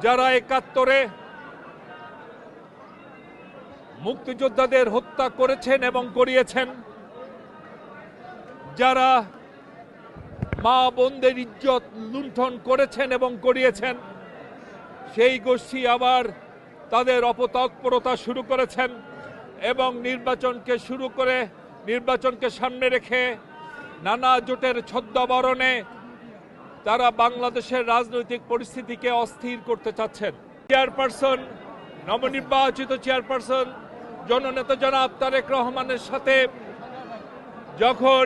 যারা ৭১-এ মুক্তিযোদ্ধাদের হত্যা করেছেন এবং করিয়েছেন, যারা মা বোনদের ইজ্জত লুণ্ঠন করেছেন এবং করিয়েছেন, সেই গোষ্ঠী আবার তাদের অপতৎপরতা শুরু করেছেন এবং নির্বাচনকে সামনে রেখে নানা জোটের ছদ্মাবরণে তারা বাংলাদেশের রাজনৈতিক পরিস্থিতিকে অস্থির করতে চাচ্ছেন। চেয়ারপারসন, নবনির্বাচিত চেয়ারপারসন জননেতা জনাব তারেক রহমানের সাথে যখন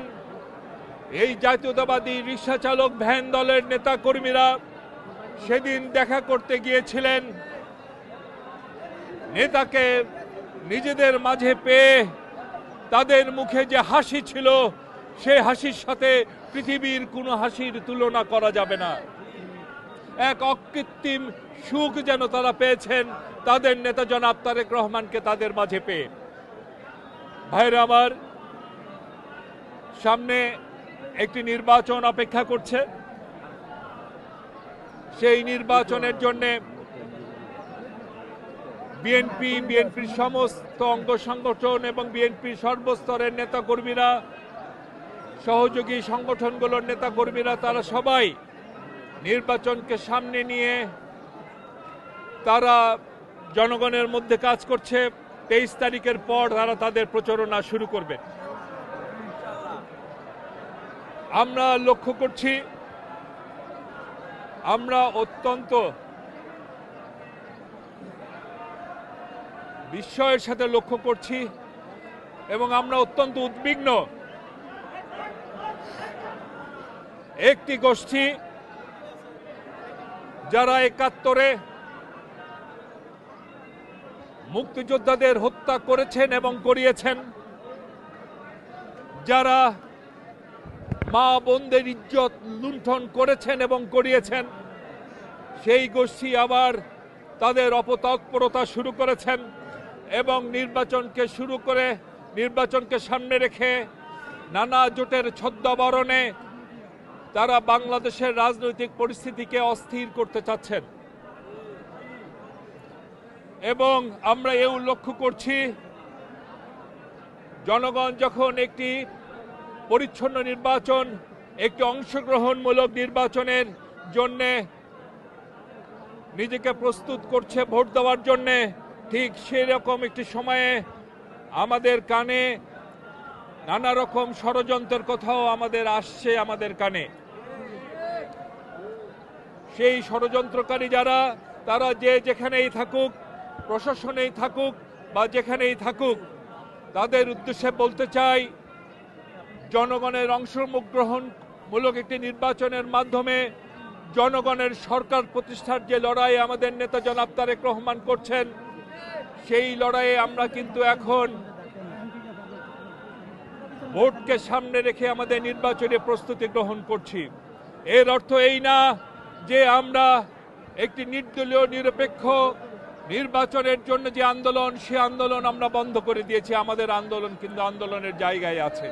এই জাতীয়তাবাদী রিক্সা চালক ভ্যান দলের নেতা কর্মীরা সেদিন দেখা করতে গিয়েছিলেন, নেতাকে নিজেদের মাঝে পেয়ে তাদের মুখে যে হাসি ছিল, সেই হাসির সাথে পৃথিবীর কোনো হাসির তুলনা করা যাবে না। এক অকৃত্রিম সুখ যেন তারা পেয়েছেন তাদের নেতা জনাব তারেক রহমানকে তাদের মাঝে পেয়ে। ভাইরা আমার, সামনে একটি নির্বাচন অপেক্ষা করছে। সেই নির্বাচনের জন্য বিএনপির সমস্ত অঙ্গ সংগঠন এবং বিএনপির সর্বস্তরের নেতাকর্মীরা, সহযোগী সংগঠনগুলোর নেতাকর্মীরা, তারা সবাই নির্বাচনকে সামনে নিয়ে তারা জনগণের মধ্যে কাজ করছে। 23 তারিখের পর তারা তাদের প্রচারণা শুরু করবে। আমরা লক্ষ্য করছি, আমরা অত্যন্ত বিস্ময়ের সাথে লক্ষ্য করছি এবং আমরা অত্যন্ত উদ্বিগ্ন। একটি গোষ্ঠী যারা ৭১-এ মুক্তিযোদ্ধাদের হত্যা করেছেন এবং করিয়েছেন, যারা মা বোনদের ইজ্জত লুণ্ঠন করেছেন এবং করিয়েছেন, সেই গোষ্ঠী আবার তাদের অপতৎপরতা শুরু করেছেন এবং নির্বাচনকে সামনে রেখে নানা জোটের ছদ্মাবরণে তারা বাংলাদেশের রাজনৈতিক পরিস্থিতিকে অস্থির করতে চাচ্ছেন। এবং আমরা এও লক্ষ্য করছি, জনগণ যখন একটি পরিচ্ছন্ন নির্বাচন, একটি অংশগ্রহণমূলক নির্বাচনের জন্য নিজেকে প্রস্তুত করছে ভোট দেওয়ার জন্য, ঠিক সেরকম একটি সময়ে আমাদের কানে নানা রকম ষড়যন্ত্রের কথাও আসছে আমাদের কানে। সেই ষড়যন্ত্রকারী যারা, তারা যেখানেই থাকুক, প্রশাসনেই থাকুক বা যেখানেই থাকুক, তাদের উদ্দেশ্যে বলতে চাই, জনগণের অংশগ্রহণমূলক একটি নির্বাচনের মাধ্যমে জনগণের সরকার প্রতিষ্ঠার যে লড়াই আমাদের নেতা জনাব তারেক রহমান করছেন, সেই লড়াইয়ে আমরা কিন্তু এখন ভোটকে সামনে রেখে আমাদের নির্বাচনে প্রস্তুতি গ্রহণ করছি। এর অর্থ এই না যে আমরা একটি নির্দলীয় নিরপেক্ষ নির্বাচনের জন্য যে আন্দোলন, সে আন্দোলন আমরা বন্ধ করে দিয়েছি। আমাদের আন্দোলন কিন্তু আন্দোলনের জায়গায় আছে।